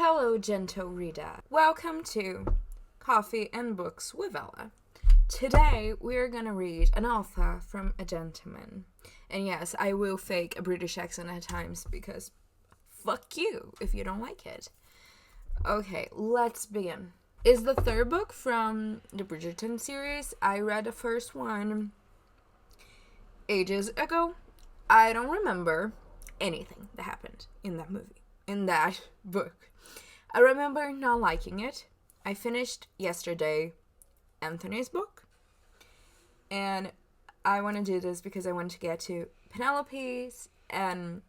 Hello, gentle reader. Welcome to Coffee and Books with Ella. Today, we're gonna read an author from a gentleman. And yes, I will fake a British accent at times because fuck you if you don't like it. Okay, let's begin. It's the third book from the Bridgerton series. I read the first one ages ago. I don't remember anything that happened in that book. I remember not liking it. I finished yesterday Anthony's book, and I want to do this because I want to get to Penelope's and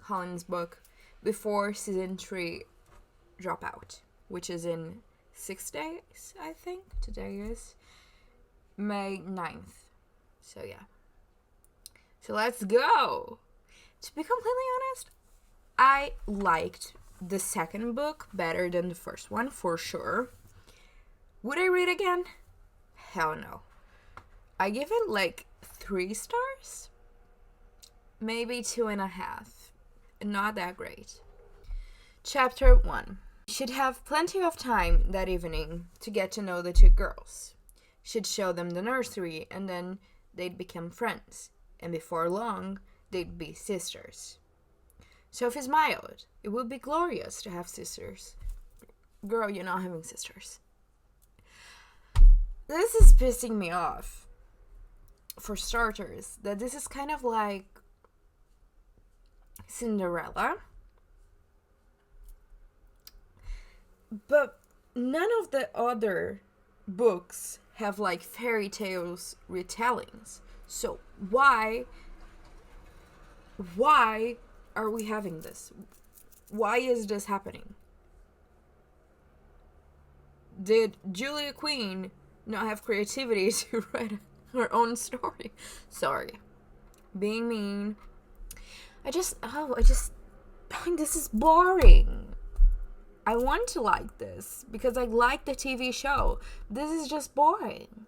Colin's book before season 3 drop out, which is in 6 days, I think. Today is May 9th. So yeah. So let's go! To be completely honest, I liked the second book better than the first one, for sure. Would I read again? Hell no. I give it like 3 stars? Maybe 2.5. Not that great. Chapter 1. She'd have plenty of time that evening to get to know the 2 girls. She'd show them the nursery, and then they'd become friends. And before long, they'd be sisters. Sophie smiled. It would be glorious to have sisters. Girl, you're not having sisters. This is pissing me off. For starters, that this is kind of like Cinderella. But none of the other books have like fairy tales retellings. So why are we having this? Why is this happening? Did Julia Quinn not have creativity to write her own story? Sorry. Being mean. I just this is boring. I want to like this because I like the TV show. This is just boring.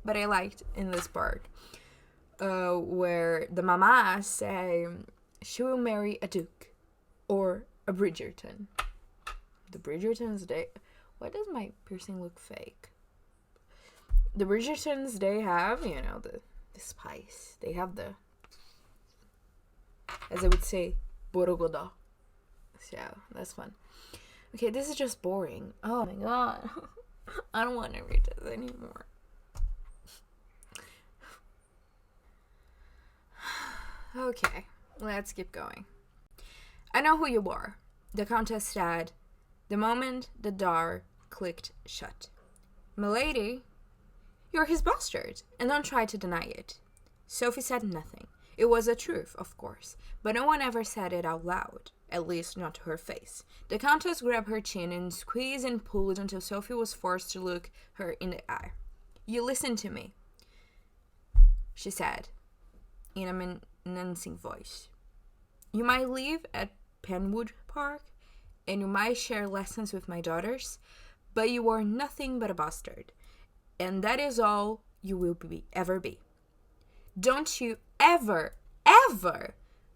But I liked in this part where the mama say she will marry a duke or a Bridgerton. The Bridgertons, why does my piercing look fake? The Bridgertons, they have, the spice. They have the, as I would say, borogoda. So, that's fun. Okay, this is just boring. Oh my god. I don't want to read this anymore. Okay, let's keep going. I know who you are, the Countess said, the moment the door clicked shut. Milady, you're his bastard, and don't try to deny it. Sophie said nothing. It was the truth, of course, but no one ever said it out loud, at least not to her face. The Countess grabbed her chin and squeezed and pulled until Sophie was forced to look her in the eye. You listen to me, she said, in a menacing voice. You might live at Penwood Park, and you might share lessons with my daughters, but you are nothing but a bastard, and that is all you will ever be. Don't you ever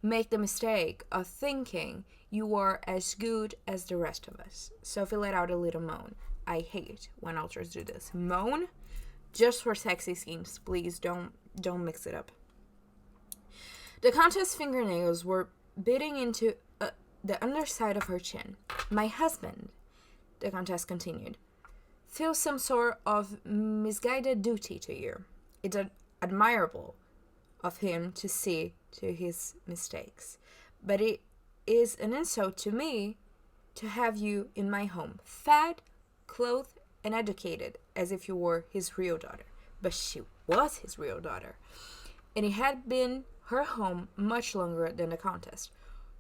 make the mistake of thinking you are as good as the rest of us. Sophie let out a little moan. I hate when authors do this. Moan? Just for sexy scenes, please don't mix it up. The Countess' fingernails were biting into the underside of her chin. My husband, the Countess continued, feels some sort of misguided duty to you. It's admirable of him to see to his mistakes, but it is an insult to me to have you in my home, fed, clothed, and educated as if you were his real daughter. But she was his real daughter, and it had been her home much longer than the Countess.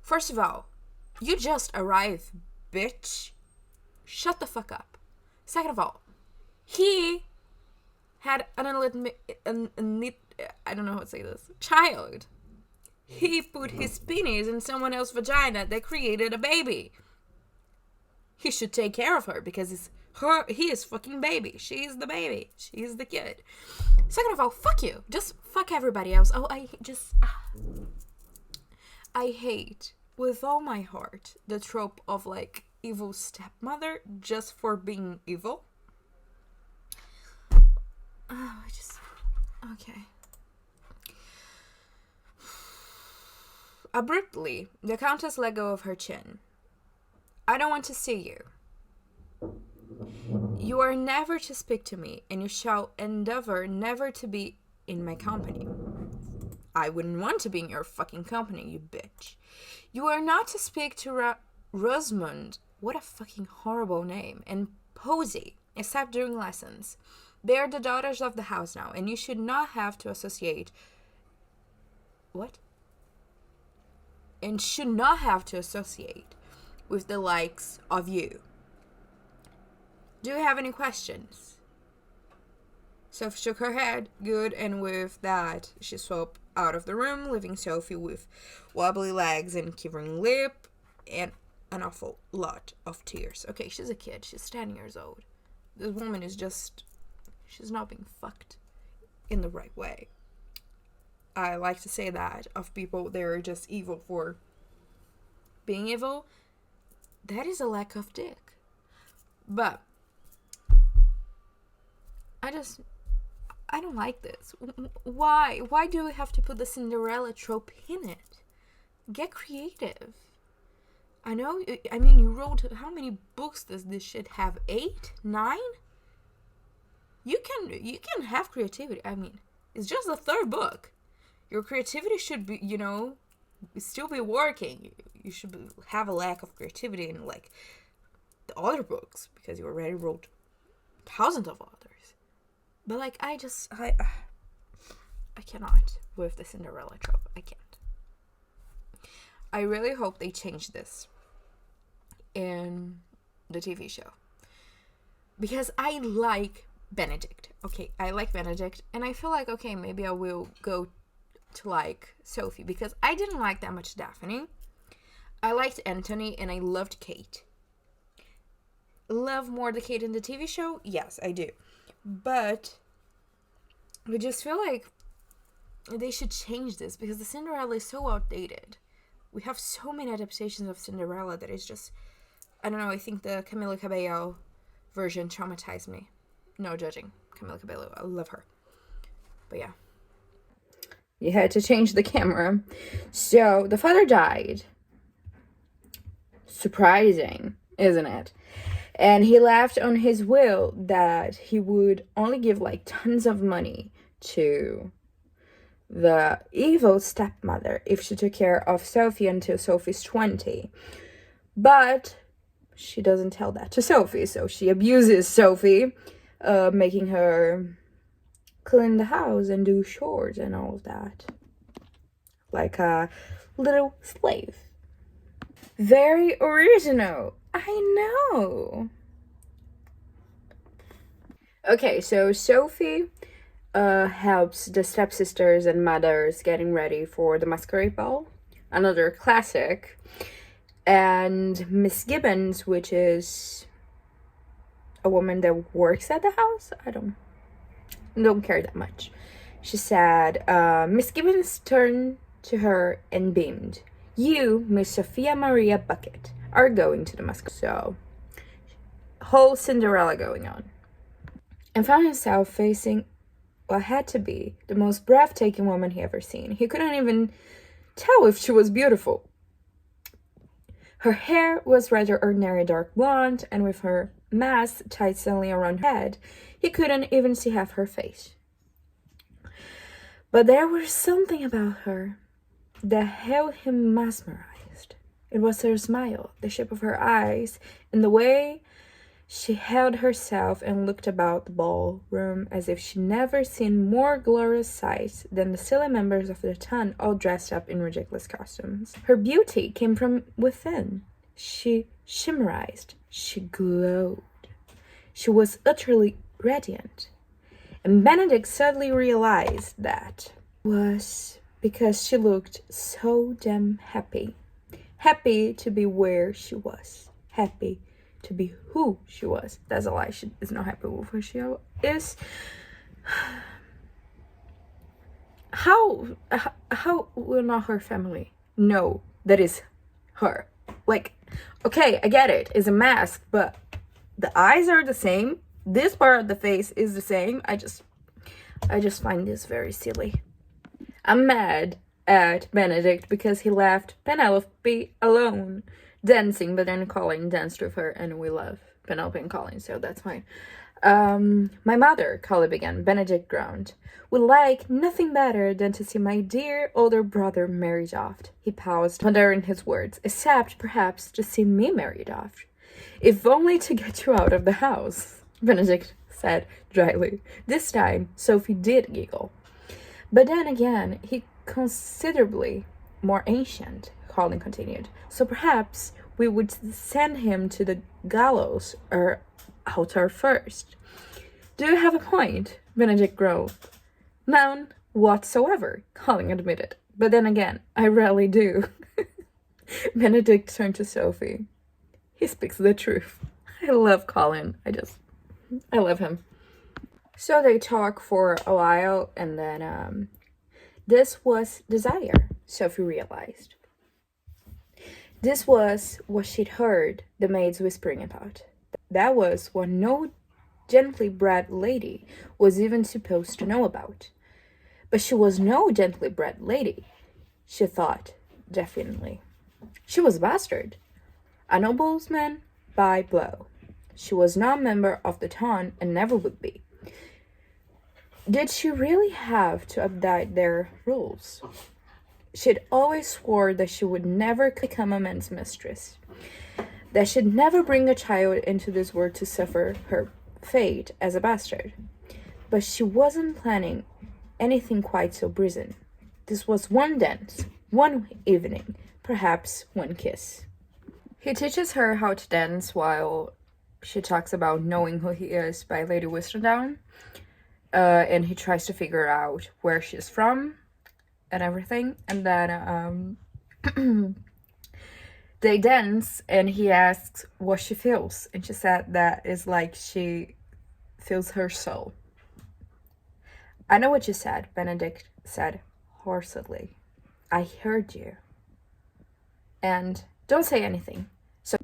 First of all, you just arrived, bitch. Shut the fuck up. Second of all, he had I don't know how to say this, child. He put his penis in someone else's vagina that created a baby. He should take care of her because he is fucking baby. She's the baby. She's the kid. Second of all, fuck you. Just fuck everybody else. Oh, I hate with all my heart the trope of like evil stepmother just for being evil. Okay. Abruptly, the Countess let go of her chin. I don't want to see you. You are never to speak to me, and you shall endeavor never to be in my company. I wouldn't want to be in your fucking company, you bitch. You are not to speak to Rosamund, what a fucking horrible name, and Posy, except during lessons. They are the daughters of the house now, and you should not have to associate... What? And should not have to associate with the likes of you. Do you have any questions? Sophie shook her head. Good, and with that, she swept out of the room, leaving Sophie with wobbly legs and quivering lip and an awful lot of tears. Okay, she's a kid. She's 10 years old. This woman is just... she's not being fucked in the right way. I like to say that of people, they're just evil for being evil. That is a lack of dick. But I don't like this. Why? Why do we have to put the Cinderella trope in it? Get creative. I know, I mean, you wrote, how many books does this shit have? 8? 9? You can have creativity. I mean, it's just the 3rd book. Your creativity should be, still be working. You should have a lack of creativity in, like, the other books, because you already wrote thousands of others. But, like, I cannot with the Cinderella trope. I can't. I really hope they change this in the TV show. Because I like Benedict. Okay, I like Benedict. And I feel like, okay, maybe I will go to like Sophie. Because I didn't like that much Daphne. I liked Anthony and I loved Kate. Love more the Kate in the TV show? Yes, I do. But I just feel like they should change this. Because the Cinderella is so outdated. We have so many adaptations of Cinderella that is just... I don't know, I think the Camila Cabello version traumatized me. No judging. Camila Cabello, I love her. But yeah. You had to change the camera. So, the father died. Surprising, isn't it? And he left on his will that he would only give like tons of money to the evil stepmother if she took care of Sophie until Sophie's 20. But she doesn't tell that to Sophie, so she abuses Sophie, making her clean the house and do chores and all of that. Like a little slave. Very original. I know. Okay, so Sophie helps the stepsisters and mothers getting ready for the masquerade ball. Another classic. And Miss Gibbons, which is a woman that works at the house. I don't care that much. She said, Miss Gibbons turned to her and beamed. You, Miss Sophia Maria Bucket, are going to the masquerade. So, whole Cinderella going on. And found himself facing what had to be the most breathtaking woman he ever seen. He couldn't even tell if she was beautiful. Her hair was rather ordinary dark blonde, and with her mask tied suddenly around her head, he couldn't even see half her face. But there was something about her that held him mesmerized. It was her smile, the shape of her eyes, and the way she held herself and looked about the ballroom as if she'd never seen more glorious sights than the silly members of the ton all dressed up in ridiculous costumes. Her beauty came from within. She shimmerized. She glowed. She was utterly radiant. And Benedict suddenly realized that was because she looked so damn happy. Happy to be where she was. Happy to be who she was. That's a lie. She is not happy with who she is. How will not her family know that is her. Like, okay, I get it. It's a mask, but the eyes are the same. This part of the face is the same. I just find this very silly. I'm mad at Benedict because he left Penelope alone, dancing, but then Colin danced with her, and we love Penelope and Colin, so that's fine. My mother, Colin began. Benedict groaned. Would like nothing better than to see my dear older brother married off. He paused, pondering his words, except perhaps to see me married off. If only to get you out of the house, Benedict said dryly. This time, Sophie did giggle. But then again, he considerably more ancient, Colin continued. So perhaps we would send him to the gallows or altar first. Do you have a point? Benedict groaned. None whatsoever, Colin admitted. But then again, I rarely do. Benedict turned to Sophie. He speaks the truth. I love Colin. I love him. So they talk for a while, and then this was desire, Sophie realized. This was what she'd heard the maids whispering about. That was what no gently bred lady was even supposed to know about. But she was no gently bred lady, she thought, definitely. She was a bastard, a nobleman by blow. She was not a member of the town and never would be. Did she really have to update their rules? She'd always swore that she would never become a man's mistress, that she'd never bring a child into this world to suffer her fate as a bastard. But she wasn't planning anything quite so brazen. This was one dance, one evening, perhaps one kiss. He teaches her how to dance while she talks about knowing who he is by Lady Whistledown. And he tries to figure out where she's from and everything. And then they dance, and he asks what she feels. And she said that it's like she feels her soul. I know what you said, Benedict said hoarsely. I heard you. And don't say anything. So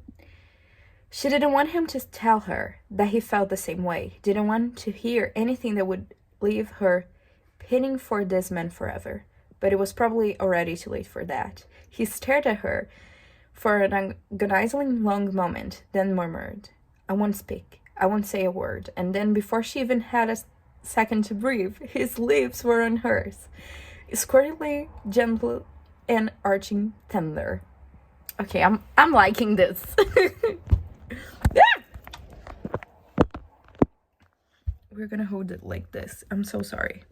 she didn't want him to tell her that he felt the same way. Didn't want to hear anything that would leave her pining for this man forever. But it was probably already too late for that. He stared at her for an agonizingly long moment, then murmured, I won't speak. I won't say a word. And then before she even had a second to breathe, his lips were on hers, squarely, gentle, and arching tender. Okay, I'm liking this. We're gonna hold it like this. I'm so sorry.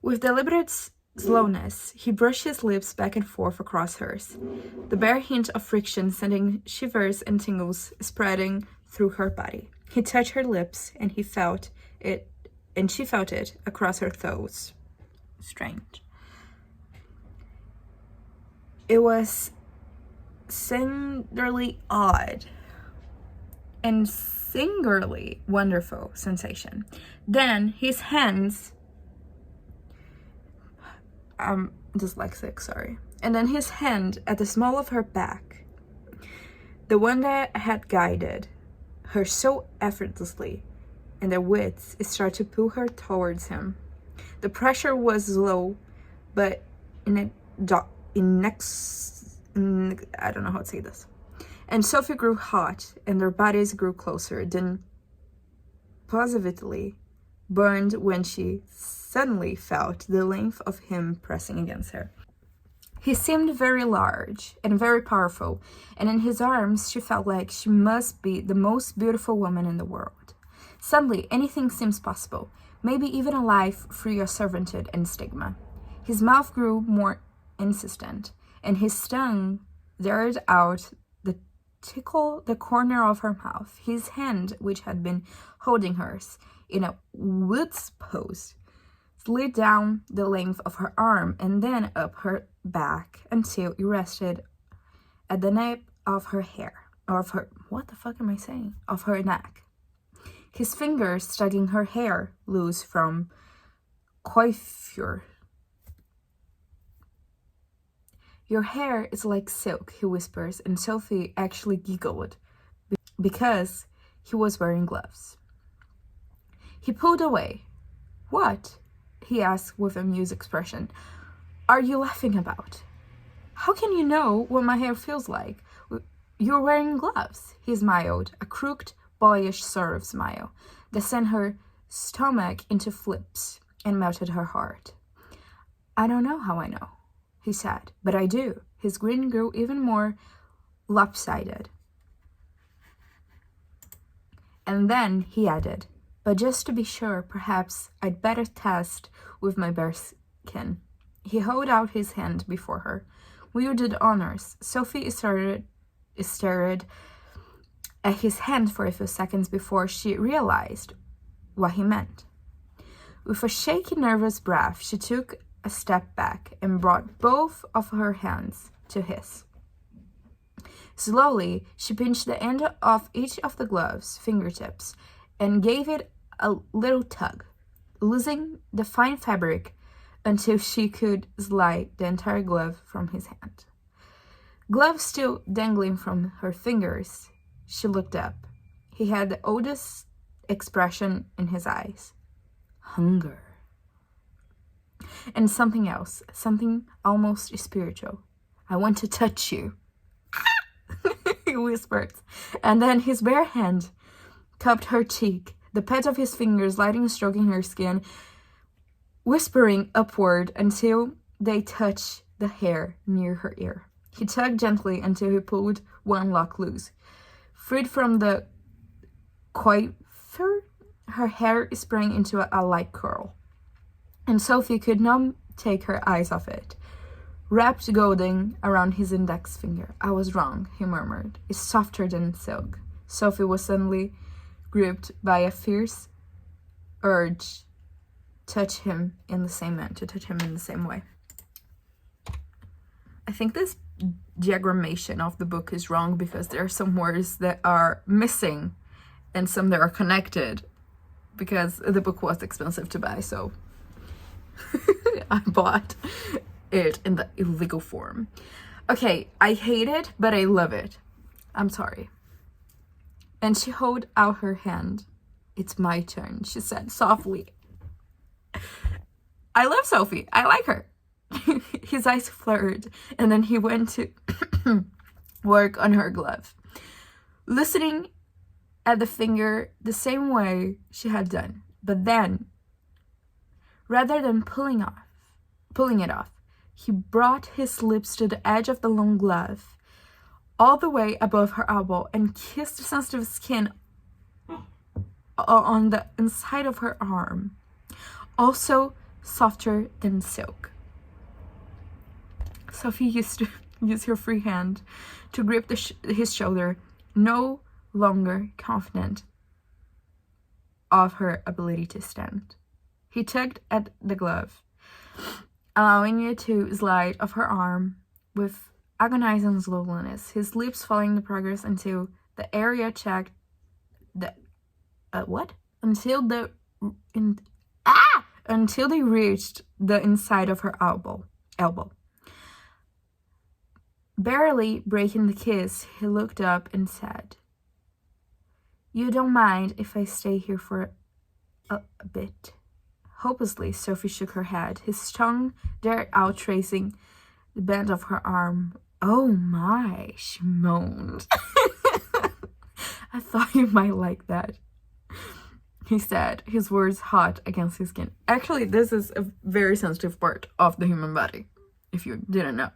With deliberate slowness, he brushed his lips back and forth across hers, the bare hint of friction sending shivers and tingles spreading through her body. He touched her lips, and he felt it, and she felt it across her toes. Strange. It was singularly odd and singularly wonderful sensation. Then his hands, I'm dyslexic, sorry. And then his hand at the small of her back, the one that had guided her so effortlessly, and their wits started to pull her towards him. The pressure was low, but I don't know how to say this. And Sophie grew hot, and their bodies grew closer, then positively burned when she suddenly felt the length of him pressing against her. He seemed very large and very powerful, and in his arms she felt like she must be the most beautiful woman in the world. Suddenly, anything seems possible, maybe even a life free of servitude and stigma. His mouth grew more insistent, and his tongue dared out to tickle the corner of her mouth. His hand, which had been holding hers in a wood's pose, slid down the length of her arm and then up her back until it rested at the nape of her hair, or of her, what the fuck am I saying? Of her neck. His fingers tugging her hair loose from coiffure. "Your hair is like silk," he whispers, and Sophie actually giggled because he was wearing gloves. He pulled away. "What?" he asked with a amused expression. "Are you laughing about? How can you know what my hair feels like? You're wearing gloves." He smiled, a crooked, boyish sort of smile that sent her stomach into flips and melted her heart. "I don't know how I know," he said, "but I do." His grin grew even more lopsided. And then he added, "But just to be sure, perhaps I'd better test with my bare skin." He held out his hand before her. "Will you do the honors?" Sophie stared at his hand for a few seconds before she realized what he meant. With a shaky, nervous breath, she took a step back and brought both of her hands to his. Slowly, she pinched the end of each of the glove's fingertips and gave it a little tug, losing the fine fabric until she could slide the entire glove from his hand. Glove still dangling from her fingers, she looked up. He had the oldest expression in his eyes. Hunger. And something else, something almost spiritual. "I want to touch you," he whispered, and then his bare hand cupped her cheek, the pads of his fingers lightly stroking her skin, whispering upward until they touched the hair near her ear. He tugged gently until he pulled one lock loose. Freed from the coiffure, her hair sprang into a light curl, and Sophie could not take her eyes off it, wrapped golden around his index finger. "I was wrong," he murmured. "It's softer than silk." Sophie was suddenly gripped by a fierce urge to touch him in the same way. I think this diagrammation of the book is wrong because there are some words that are missing and some that are connected because the book was expensive to buy, so I bought it in the illegal form. Okay, I hate it, but I love it. I'm sorry. And she held out her hand. "It's my turn," she said softly. I love Sophie. I like her. His eyes flared, and then he went to work on her glove, loosening at the finger the same way she had done. But then, rather than pulling it off, he brought his lips to the edge of the long glove, all the way above her elbow, and kissed the sensitive skin on the inside of her arm, also softer than silk. Sophie used to use her free hand to grip his shoulder, no longer confident of her ability to stand. He tugged at the glove, allowing it to slide off her arm with agonizing slowness, his lips following the progress until the area checked the until they reached the inside of her elbow. Barely breaking the kiss, he looked up and said, "You don't mind if I stay here for a bit?" Hopelessly, Sophie shook her head, his tongue darted out, tracing the bend of her arm. "Oh my," she moaned. "I thought you might like that," he said, his words hot against his skin. Actually, this is a very sensitive part of the human body, if you didn't know.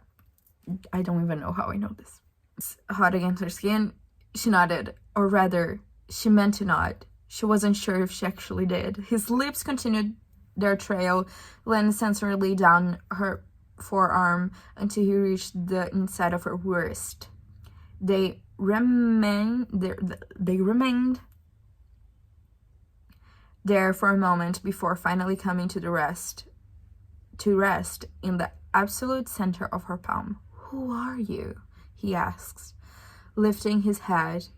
I don't even know how I know this. It's hot against her skin. She nodded, or rather, she meant to nod. She wasn't sure if she actually did. His lips continued their trail, ran sensorily down her forearm until he reached the inside of her wrist. They remained there for a moment before finally coming to rest in the absolute center of her palm. "Who are you?" he asked, lifting his head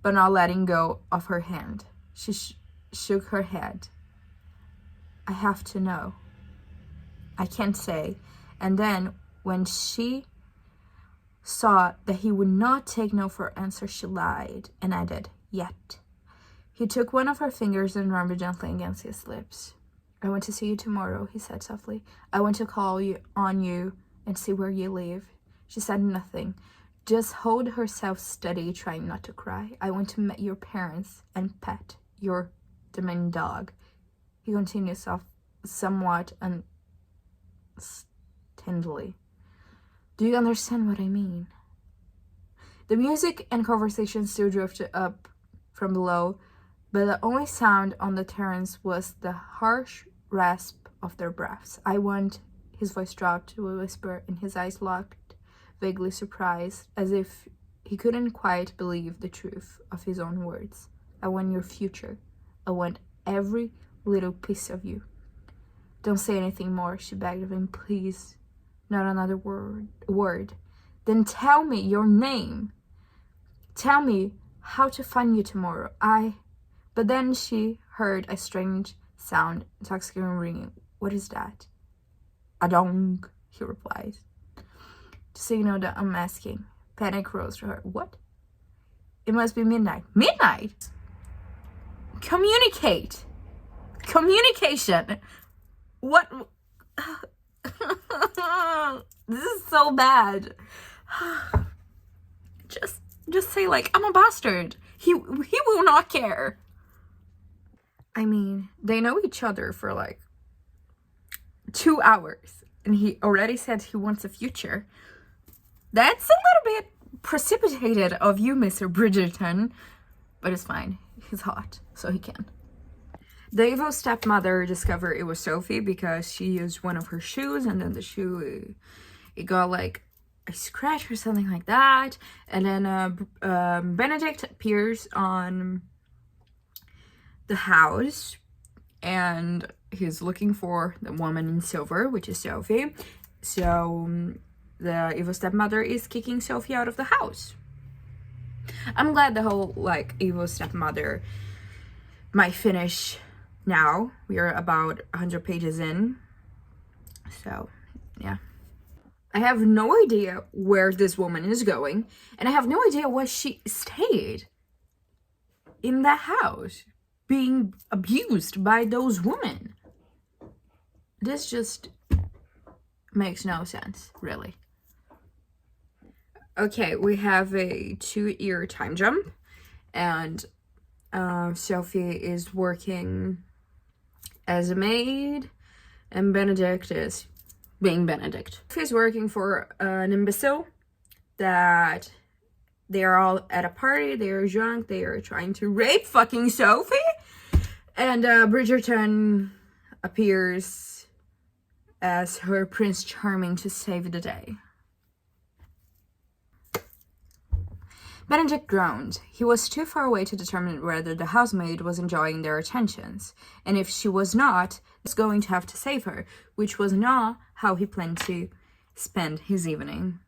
but not letting go of her hand. She shook her head. "I have to know." "I can't say." And then, when she saw that he would not take no for answer, she lied and added, "Yet." He took one of her fingers and rubbed it gently against his lips. "I want to see you tomorrow," he said softly. "I want to call on you and see where you live." She said nothing, just hold herself steady, trying not to cry. "I want to meet your parents and pet your demanding dog," he continued somewhat tenderly. "Do you understand what I mean?" The music and conversation still drifted up from below, but the only sound on the terrace was the harsh rasp of their breaths. "I want," his voice dropped to a whisper and his eyes locked, vaguely surprised, as if he couldn't quite believe the truth of his own words. "I want your future. I want every little piece of you." "Don't say anything more," she begged of him. "Please, not another word. Then tell me your name. Tell me how to find you tomorrow. But then she heard a strange sound, intoxicating ringing. "What is that?" "A dong," he replied, to signal the unmasking. Panic rose to her. "What?" "It must be midnight." "Midnight?" "Communicate! Communication! What?" This is so bad. Just say, like, "I'm a bastard." He will not care. I mean, they know each other for like 2 hours, and he already said he wants a future. That's a little bit precipitated of you, Mr. Bridgerton, but it's fine. He's hot, so he can. The evil stepmother discovered it was Sophie because she used one of her shoes, and then the shoe, it got like a scratch or something like that. And then Benedict appears on the house, and he's looking for the woman in silver, which is Sophie. So the evil stepmother is kicking Sophie out of the house. I'm glad the whole like evil stepmother might finish now. We are about 100 pages in, so yeah. I have no idea where this woman is going, and I have no idea why she stayed in that house being abused by those women. This just makes no sense, really. Okay, we have a 2-year time jump, and Sophie is working as a maid, and Benedict is being Benedict. Sophie's working for an imbecile that they are all at a party, they are drunk, they are trying to rape fucking Sophie, and Bridgerton appears as her Prince Charming to save the day. Benedict groaned. He was too far away to determine whether the housemaid was enjoying their attentions, and if she was not, he was going to have to save her, which was not how he planned to spend his evening.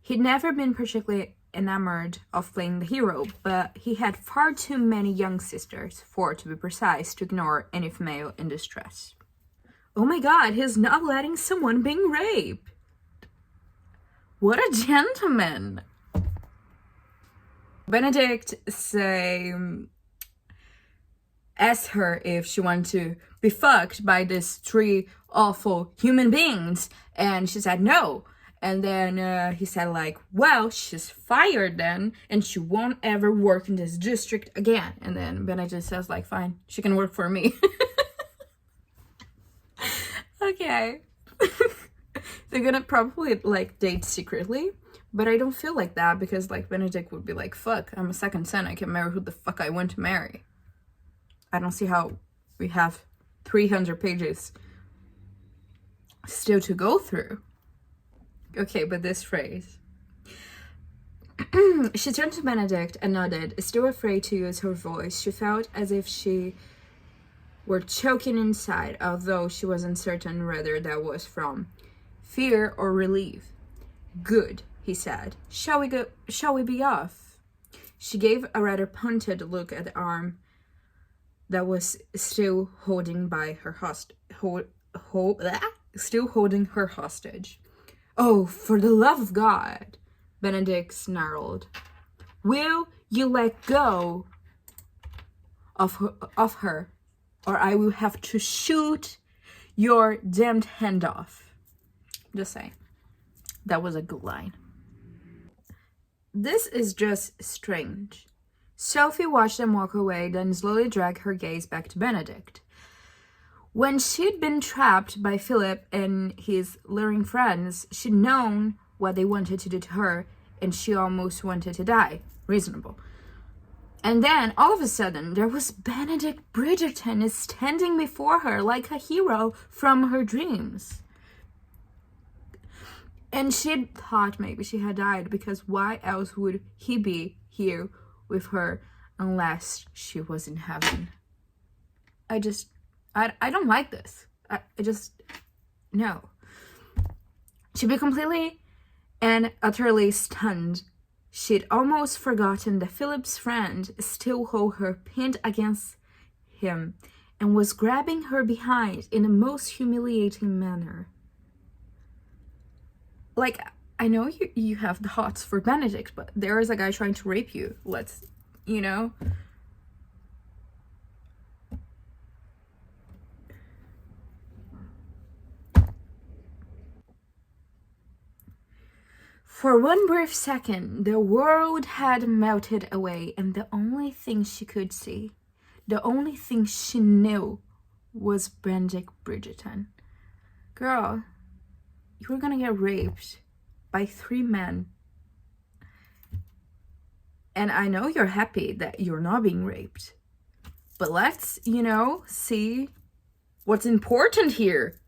He'd never been particularly enamored of playing the hero, but he had far too many young sisters, 4 to be precise, to ignore any female in distress. Oh my god, he's not letting someone being raped! What a gentleman! Benedict asked her if she wanted to be fucked by these 3 awful human beings, and she said no. And then he said like, well, she's fired then, and she won't ever work in this district again. And then Benedict says like, fine, she can work for me. Okay. They're gonna probably like date secretly, but I don't feel like that, because like Benedict would be like, fuck, I'm a second son, I can marry who the fuck I want to marry. I don't see how we have 300 pages still to go through. Okay, but this phrase. She turned to Benedict and nodded, still afraid to use her voice. She felt as if she were choking inside, although she wasn't certain whether that was from fear or relief. Good, he said. Shall we be off? She gave a rather punted look at the arm that was still holding her hostage. Oh, for the love of God! Benedict snarled. Will you let go of her, or I will have to shoot your damned hand off. Just saying. That was a good line. This is just strange. Sophie watched them walk away, then slowly dragged her gaze back to Benedict. When she'd been trapped by Philip and his luring friends, she'd known what they wanted to do to her, and she almost wanted to die. Reasonable. And then, all of a sudden, there was Benedict Bridgerton standing before her like a hero from her dreams. And she thought maybe she had died, because why else would he be here with her unless she was in heaven? I don't like this. I just, no. She'd be completely and utterly stunned. She'd almost forgotten that Philip's friend still held her pinned against him and was grabbing her behind in the most humiliating manner. Like, I know you have the hots for Benedict, but there is a guy trying to rape you. Let's, you know. For one brief second, the world had melted away, and the only thing she could see, the only thing she knew, was Benedict Bridgerton. Girl, you were gonna get raped by 3 men. And I know you're happy that you're not being raped. But let's, you know, see what's important here.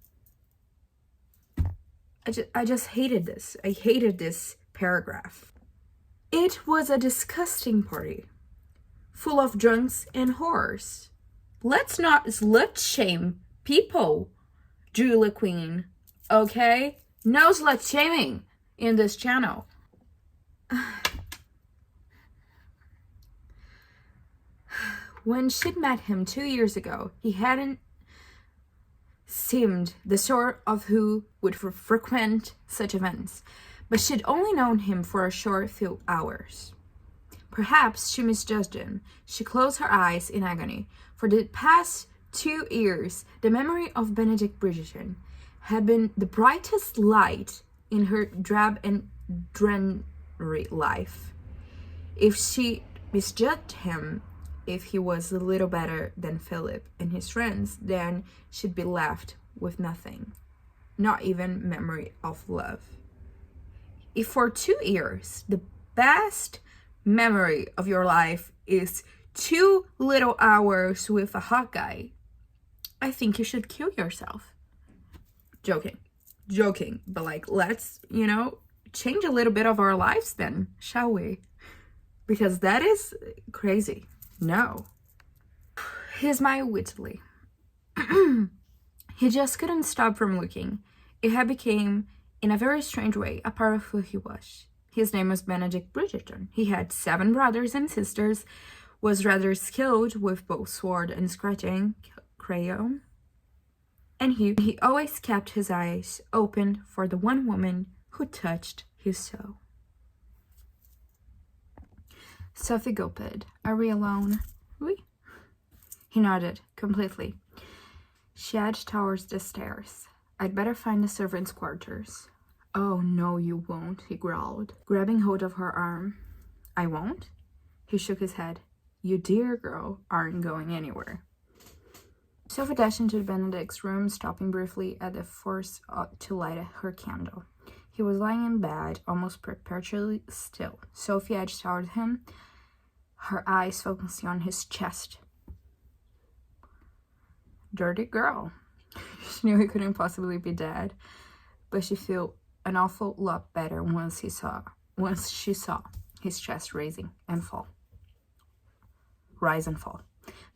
I just hated this. I hated this paragraph. It was a disgusting party, full of drunks and whores. Let's not slut shame people, Julia Queen, okay? No slut shaming in this channel. When she'd met him 2 years ago, he hadn't seemed the sort of who would frequent such events, but she'd only known him for a short few hours. Perhaps she misjudged him. She closed her eyes in agony. For the past 2 years, the memory of Benedict Bridgerton had been the brightest light in her drab and dreary life. If she misjudged him, if he was a little better than Philip and his friends, then she'd be left with nothing, not even memory of love. If for 2 years the best memory of your life is 2 little hours with a hot guy, I think you should kill yourself. Joking, but like, let's, you know, change a little bit of our lives then, shall we? Because that is crazy. No. He smiled wittily. He just couldn't stop from looking. It had become, in a very strange way, a part of who he was. His name was Benedict Bridgerton. He had 7 brothers and sisters, was rather skilled with both sword and scratching crayon, and he always kept his eyes open for the one woman who touched his soul. Sophie gulped. Are we alone? Oui. He nodded, completely. She edged towards the stairs. I'd better find the servants' quarters. Oh, no, you won't, he growled, grabbing hold of her arm. I won't? He shook his head. You dear girl aren't going anywhere. Sophie dashed into Benedict's room, stopping briefly at the force to light her candle. He was lying in bed, almost perpetually still. Sophie edged toward him, her eyes focusing on his chest. Dirty girl. She knew he couldn't possibly be dead, but she felt an awful lot better once she saw his chest rise and fall.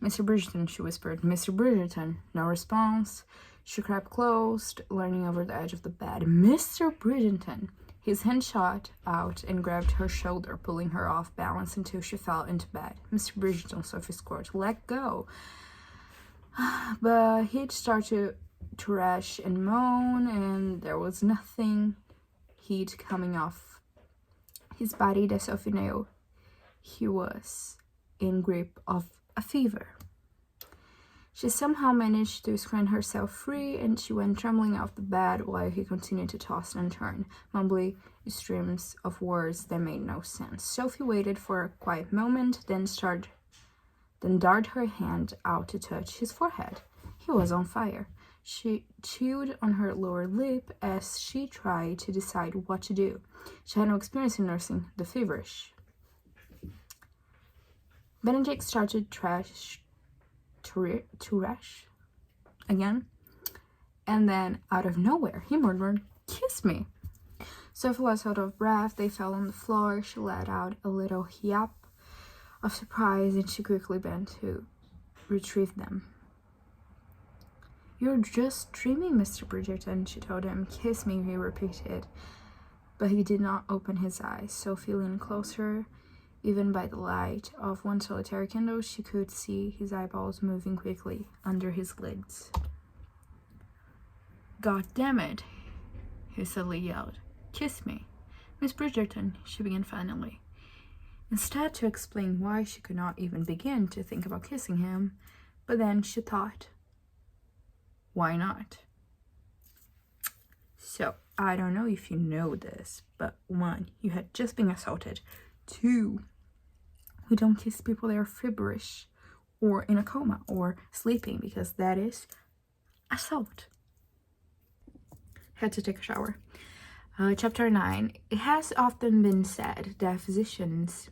Mr. Bridgerton, she whispered. Mr. Bridgerton. No response. She crept close, leaning over the edge of the bed. Mr. Bridgerton. His hand shot out and grabbed her shoulder, pulling her off balance until she fell into bed. Mr. Bridgerton, Sophie scored. Let go. But he'd started to rush and moan, and there was nothing heat coming off his body that Sophie knew he was in grip of a fever. She somehow managed to screen herself free, and she went trembling off the bed while he continued to toss and turn, mumbling streams of words that made no sense. Sophie waited for a quiet moment, then darted her hand out to touch his forehead. He was on fire. She chewed on her lower lip as she tried to decide what to do. She had no experience in nursing the feverish. Benedict started to rush again, and then out of nowhere he murmured, "Kiss me." Sophie was out of breath. They fell on the floor. She let out a little yap of surprise, and she quickly bent to retrieve them. "You're just dreaming, Mr. Bridgerton," she told him. "Kiss me," he repeated, but he did not open his eyes. Sophie leaned closer. Even by the light of one solitary candle, she could see his eyeballs moving quickly under his lids. "God damn it," he suddenly yelled. "Kiss me." "Miss Bridgerton," she began finally. Instead, to explain why she could not even begin to think about kissing him, but then she thought, why not? "So, I don't know if you know this, but 1, you had just been assaulted. 2, we don't kiss people that are feverish or in a coma or sleeping, because that is assault." Had to take a shower. Chapter 9. It has often been said that physicians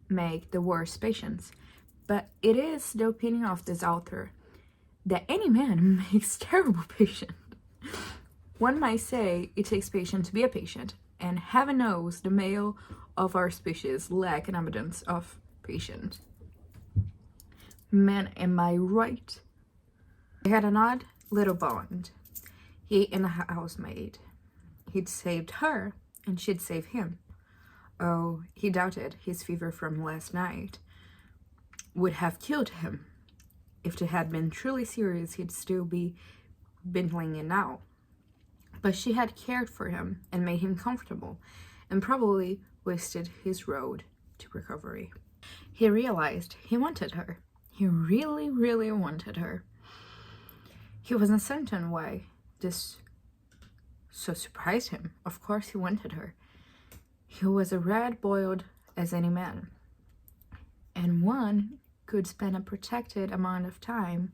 make the worst patients, but it is the opinion of this author that any man makes terrible patient. One might say it takes patience to be a patient, and heaven knows the male of our species lack an abundance of patience. Man, am I right? They had an odd little bond. He and a housemaid. He'd saved her, and she'd save him. Oh, he doubted his fever from last night would have killed him. If it had been truly serious, he'd still be bindling it now. But she had cared for him and made him comfortable, and probably wasted his road to recovery. He realized he wanted her. He really, really wanted her. He wasn't certain why this so surprised him. Of course he wanted her. He was as red-boiled as any man, and one could spend a protected amount of time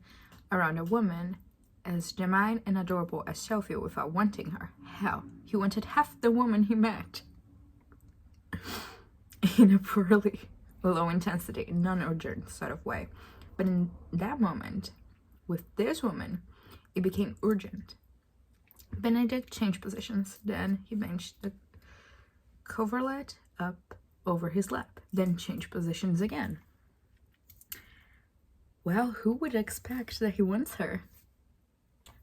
around a woman as genuine and adorable as Sophie without wanting her. Hell, he wanted half the woman he met. In a poorly low-intensity, non-urgent sort of way. But in that moment, with this woman, it became urgent. Benedict changed positions. Then he benched the coverlet up over his lap, then changed positions again. Well, who would expect that he wants her?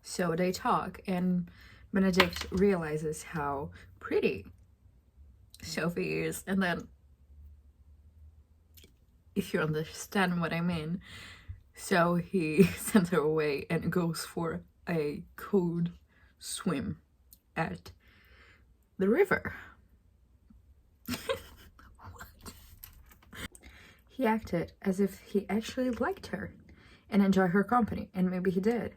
So they talk, and Benedict realizes how pretty Sophie is, and then, if you understand what I mean, so he sends her away and goes for a cold swim at the river. What? He acted as if he actually liked her and enjoyed her company, and maybe he did.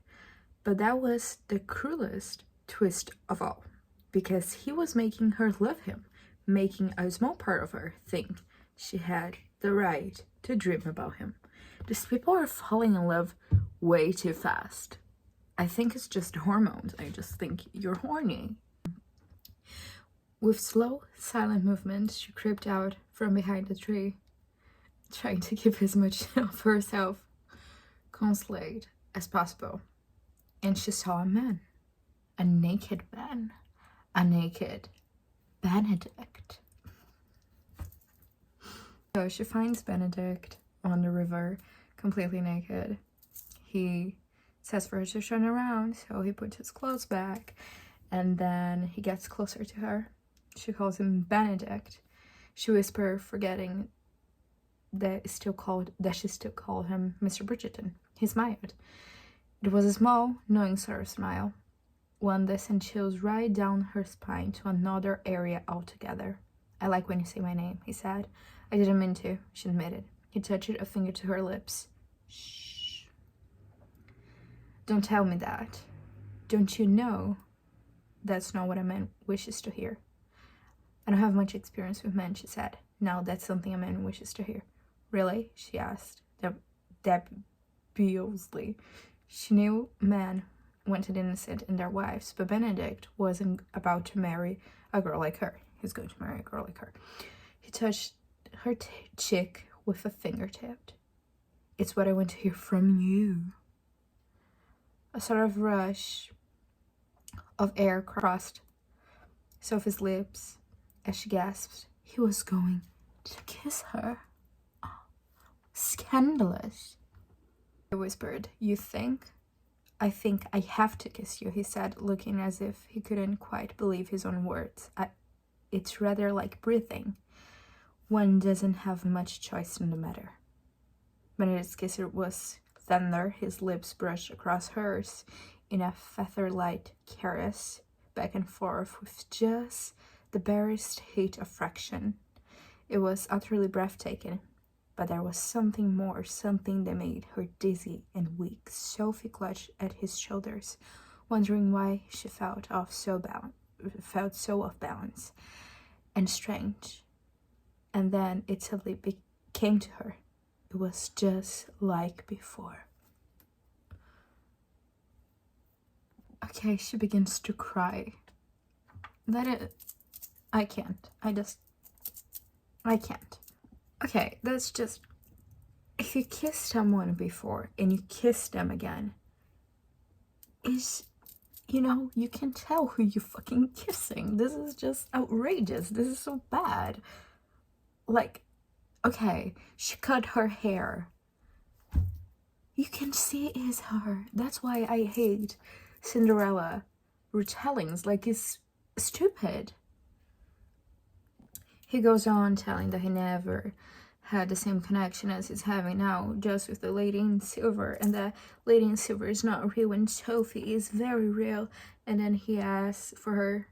But that was the cruelest twist of all, because he was making her love him, making a small part of her think she had the right to dream about him. These people are falling in love way too fast. I think it's just hormones. I just think you're horny. With slow, silent movements, she crept out from behind the tree, trying to keep as much of herself concealed as possible. And she saw a man, a naked man, a naked Benedict. So she finds Benedict on the river, completely naked. He says for her to turn around, so he puts his clothes back, and then he gets closer to her. She calls him Benedict. She whispers, forgetting that she still called him Mr. Bridgerton. He smiled. It was a small, knowing sort of smile, one that sent chills right down her spine to another area altogether. I like when you say my name, he said. I didn't mean to, she admitted. He touched a finger to her lips. Shh. Don't tell me that. Don't you know? That's not what a man wishes to hear. I don't have much experience with men, she said. No, that's something a man wishes to hear. Really? She asked. Dubiously. She knew men wanted innocent in their wives, but Benedict wasn't about to marry a girl like her. He's going to marry a girl like her. He touched her cheek with a fingertip. It's what I want to hear from you. A sort of rush of air crossed Sophie's lips as she gasped. He was going to kiss her. Oh, scandalous. I whispered, you think? I think I have to kiss you, he said, looking as if he couldn't quite believe his own words. It's rather like breathing. One doesn't have much choice in the matter. Benedict's kiss was thunder. His lips brushed across hers in a feather-light caress, back and forth with just the barest hint of friction. It was utterly breathtaking, but there was something more, something that made her dizzy and weak. Sophie clutched at his shoulders, wondering why she felt so off balance and strange. And then it suddenly came to her. It was just like before. Okay, she begins to cry. I can't. I can't. Okay, that's just... If you kiss someone before and you kiss them again, you can tell who you're fucking kissing. This is just outrageous. This is so bad. Like, okay, she cut her hair. You can see it is her. That's why I hate Cinderella retellings. Like, it's stupid. He goes on telling that he never had the same connection as he's having now, just with the lady in silver, and the lady in silver is not real and Sophie is very real. And then he asks for her.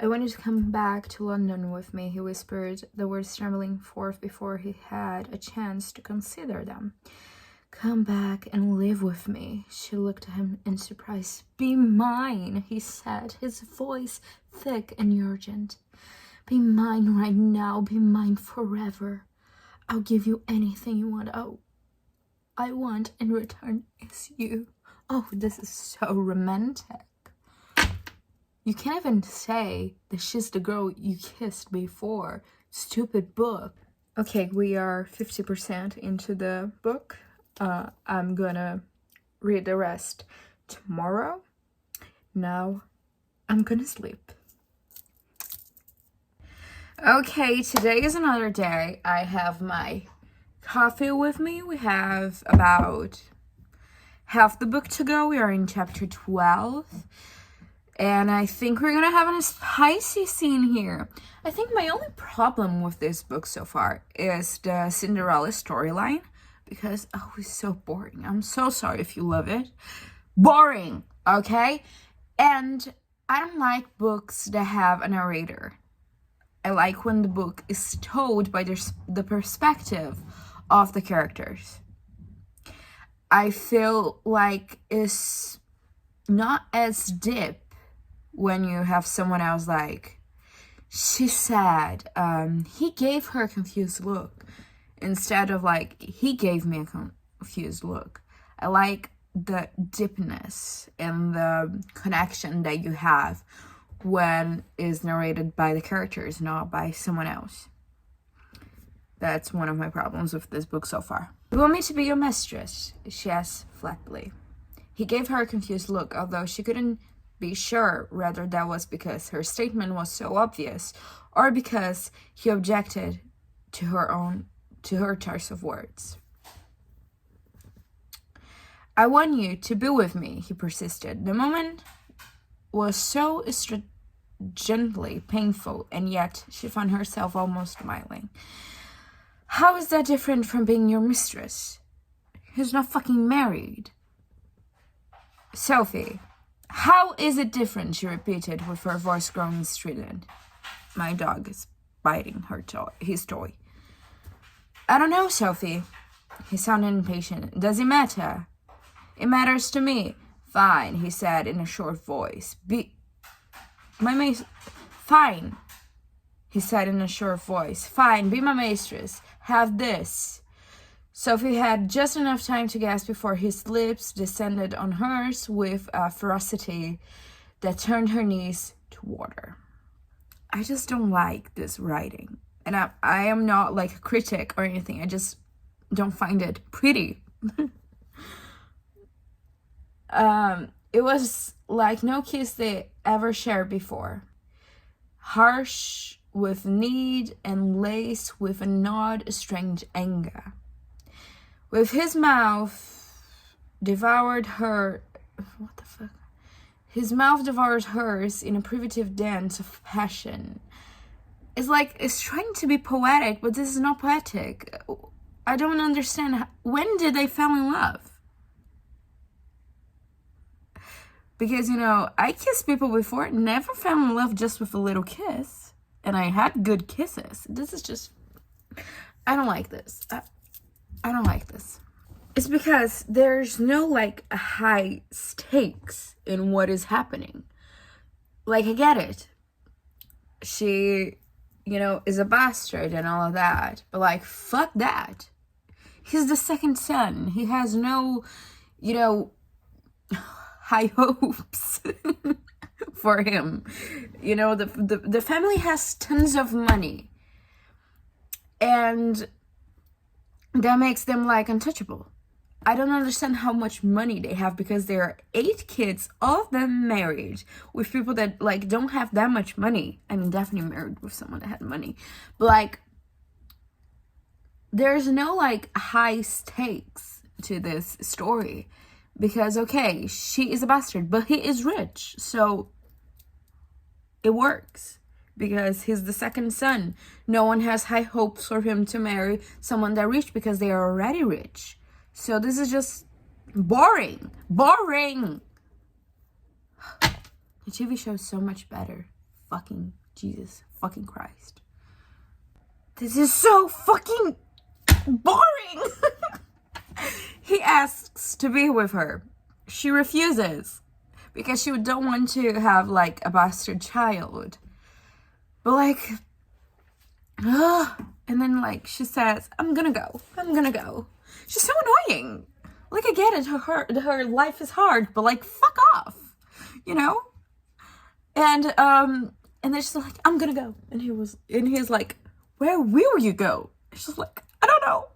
I want you to come back to London with me, he whispered, the words trembling forth before he had a chance to consider them. Come back and live with me. She looked at him in surprise. Be mine, he said, his voice thick and urgent. Be mine right now, be mine forever. I'll give you anything you want. Oh, I want in return is you. Oh, this is so romantic. You can't even say that she's the girl you kissed before. Stupid book. Okay, we are 50% into the book. I'm gonna read the rest tomorrow. Now, I'm gonna sleep. Okay, today is another day. I have my coffee with me. We have about half the book to go. We are in chapter 12. And I think we're gonna have a spicy scene here. I think my only problem with this book so far is the Cinderella storyline. Because, oh, it's so boring. I'm so sorry if you love it. Boring, okay? And I don't like books that have a narrator. I like when the book is told by the perspective of the characters. I feel like it's not as deep when you have someone else like, she said, he gave her a confused look. Instead of like, he gave me a confused look. I like the deepness and the connection that you have when it's narrated by the characters, not by someone else. That's one of my problems with this book so far. You want me to be your mistress? She asked flatly. He gave her a confused look, although she couldn't be sure whether that was because her statement was so obvious or because he objected to her choice of words. I want you to be with me, he persisted. The moment was so gently painful, and yet she found herself almost smiling. How is that different from being your mistress? He's not fucking married. Sophie, how is it different? She repeated with her voice growing strident. My dog is biting his toy. I don't know, Sophie. He sounded impatient. Does it matter? It matters to me. Fine, he said in a short voice. Fine, he said in a short voice. Fine, be my mistress. Have this. Sophie had just enough time to gasp before his lips descended on hers with a ferocity that turned her knees to water. I just don't like this writing. And I am not like a critic or anything. I just don't find it pretty. It was like no kiss they ever shared before. Harsh with need and laced with an odd, strange anger. With his mouth devoured her... What the fuck? His mouth devoured hers in a privative dance of passion. It's trying to be poetic, but this is not poetic. I don't understand. When did they fall in love? Because, I kissed people before, never fell in love just with a little kiss. And I had good kisses. This is just... I don't like this. I don't like this. It's because there's no, high stakes in what is happening. I get it. She, is a bastard and all of that. But, fuck that. He's the second son. He has no, high hopes for him. The family has tons of money. And that makes them, untouchable. I don't understand how much money they have because there are 8 kids, all of them married, with people that, don't have that much money. I mean, definitely married with someone that had money. But, there's no, high stakes to this story. Because, okay, she is a bastard, but he is rich. So, it works. Because he's the second son. No one has high hopes for him to marry someone that rich because they are already rich. So, this is just boring. Boring! The TV show is so much better. Fucking Jesus. Fucking Christ. This is so fucking boring! He asks to be with her. She refuses because she don't want to have a bastard child. But and then she says, I'm gonna go. She's so annoying. I get it, her life is hard, but fuck off. And then she's like, I'm gonna go. And he's like, where will you go? And she's like, I don't know.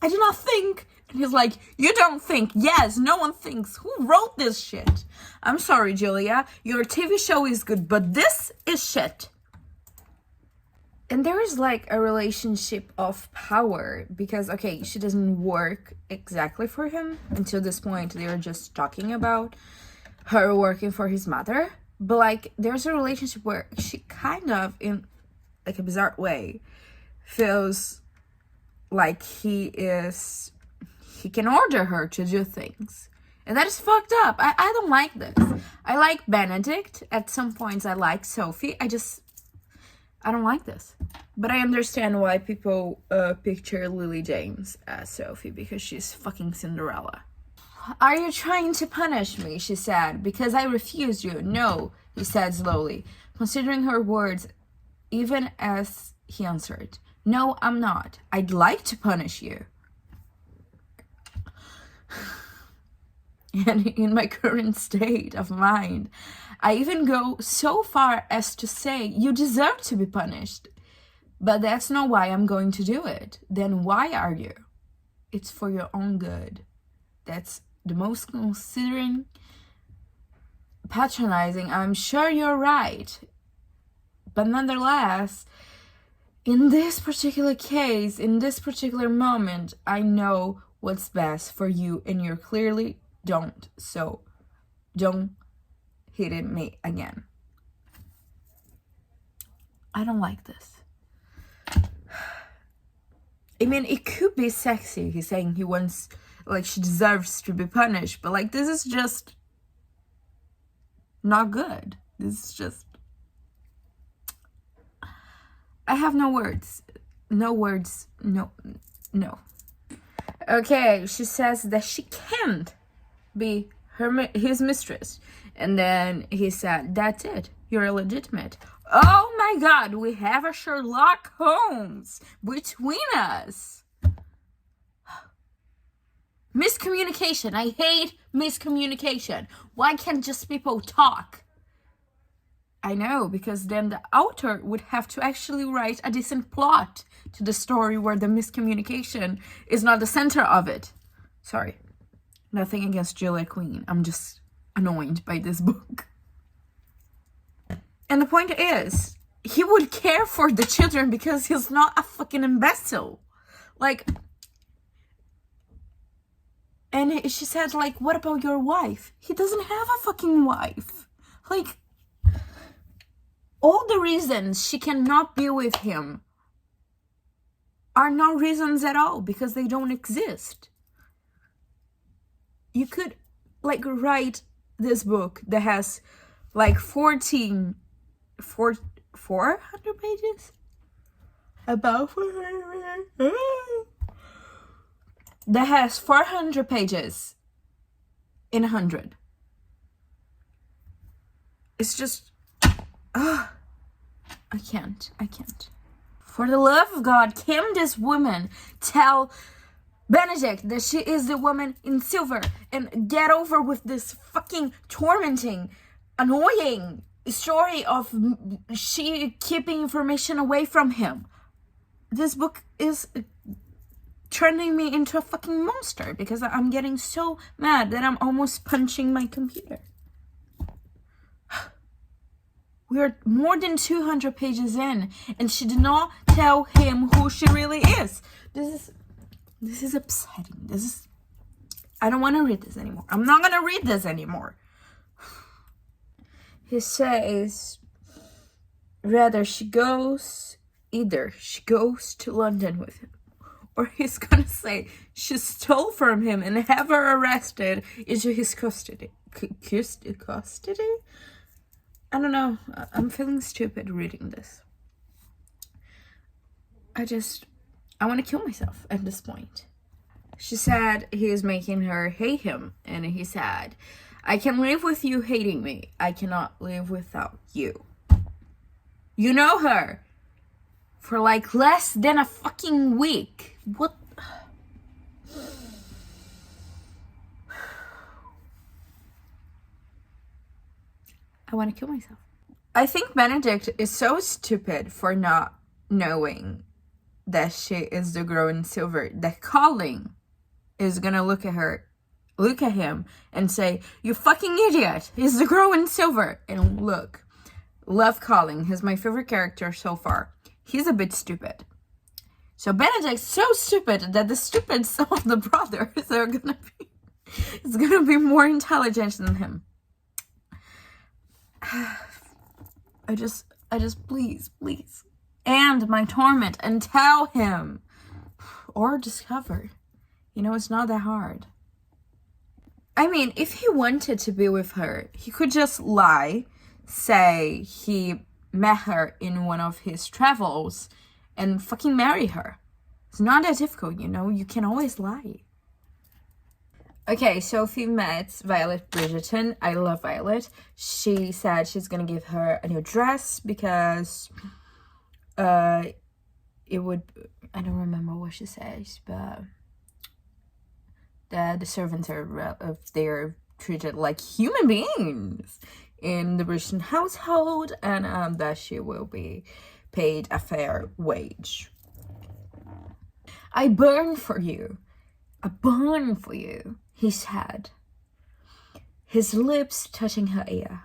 I do not think. And he's like, you don't think? Yes, no one thinks. Who wrote this shit? I'm sorry, Julia. Your TV show is good, but this is shit. And there is a relationship of power because, okay, she doesn't work exactly for him. Until this point, they were just talking about her working for his mother. But, there's a relationship where she kind of, in, a bizarre way, feels like he can order her to do things. And that is fucked up. I don't like this. I like Benedict. At some points, I like Sophie. I don't like this. But I understand why people picture Lily James as Sophie, because she's fucking Cinderella. Are you trying to punish me? She said. Because I refused you. No, he said slowly, considering her words, even as he answered. No, I'm not. I'd like to punish you. And in my current state of mind, I even go so far as to say, you deserve to be punished. But that's not why I'm going to do it. Then why are you? It's for your own good. That's the most considering, patronizing. I'm sure you're right. But nonetheless, in this particular case, in this particular moment, I know what's best for you, and you clearly don't. So don't hit me again. I don't like this. I mean, it could be sexy. He's saying he wants, she deserves to be punished. But, this is just not good. This is just... I have no words. No words. No. Okay, she says that she can't be his mistress. And then he said, that's it. You're illegitimate. Oh my God, we have a Sherlock Holmes between us. Miscommunication. I hate miscommunication. Why can't just people talk? I know, because then the author would have to actually write a decent plot to the story where the miscommunication is not the center of it. Sorry. Nothing against Julia Quinn. I'm just annoyed by this book. And the point is, he would care for the children because he's not a fucking imbecile. Like, and she said, like, what about your wife? He doesn't have a fucking wife. Like, all the reasons she cannot be with him are not reasons at all because they don't exist. You could, like, write this book that has, like, 400 pages? About 400. That has 400 pages in 100. It's just, I can't. For the love of God, can this woman tell Benedict that she is the woman in silver and get over with this fucking tormenting, annoying story of she keeping information away from him? This book is turning me into a fucking monster because I'm getting so mad that I'm almost punching my computer. We are more than 200 pages in, and she did not tell him who she really is. This is upsetting. I don't want to read this anymore. I'm not going to read this anymore. He says, either she goes to London with him, or he's going to say she stole from him and have her arrested into his custody. Custody? I don't know. I'm feeling stupid reading this. I want to kill myself at this point. She said he is making her hate him. And he said, I can live with you hating me. I cannot live without you. You know her for like less than a fucking week. What? I want to kill myself. I think Benedict is so stupid for not knowing that she is the girl in silver, that Colin is gonna look at him and say, you fucking idiot, he's the girl in silver. And look, love Colin, he's my favorite character so far. He's a bit stupid. So Benedict's so stupid that the stupids of the brothers are gonna be more intelligent than him. I just please end my torment and tell him, or discover. You know, it's not that hard. I mean, if he wanted to be with her, he could just lie, say he met her in one of his travels, and fucking marry her. It's not that difficult, you know, you can always lie. Okay, Sophie met Violet Bridgerton. I love Violet. She said she's gonna give her a new dress because it would, I don't remember what she says, but the servants they're treated like human beings in the Bridgerton household, and that she will be paid a fair wage. I burn for you. He said, his lips touching her ear.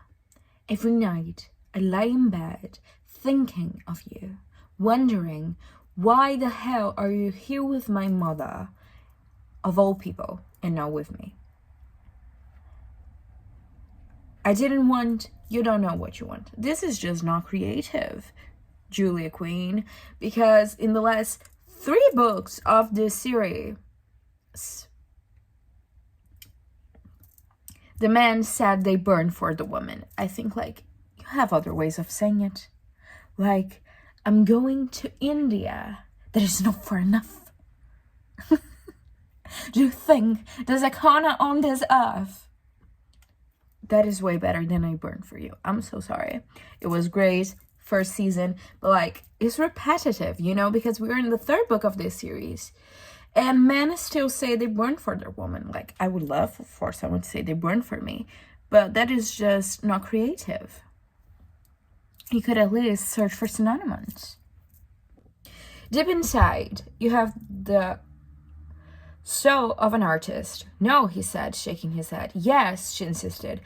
Every night I lie in bed thinking of you, wondering why the hell are you here with my mother, of all people, and not with me. I didn't want, you don't know what you want. This is just not creative, Julia Quinn, because in the last 3 books of this series, the man said they burn for the woman. I think, like, you have other ways of saying it. Like, I'm going to India. That is not far enough. Do you think there's a corner on this earth? That is way better than I Burned for You. I'm so sorry. It was great first season, but like, it's repetitive, you know, because we're in the third book of this series. And men still say they burned for their woman. Like, I would love for someone to say they burned for me. But that is just not creative. You could at least search for synonyms. Deep inside, you have the soul of an artist. No, he said, shaking his head. Yes, she insisted.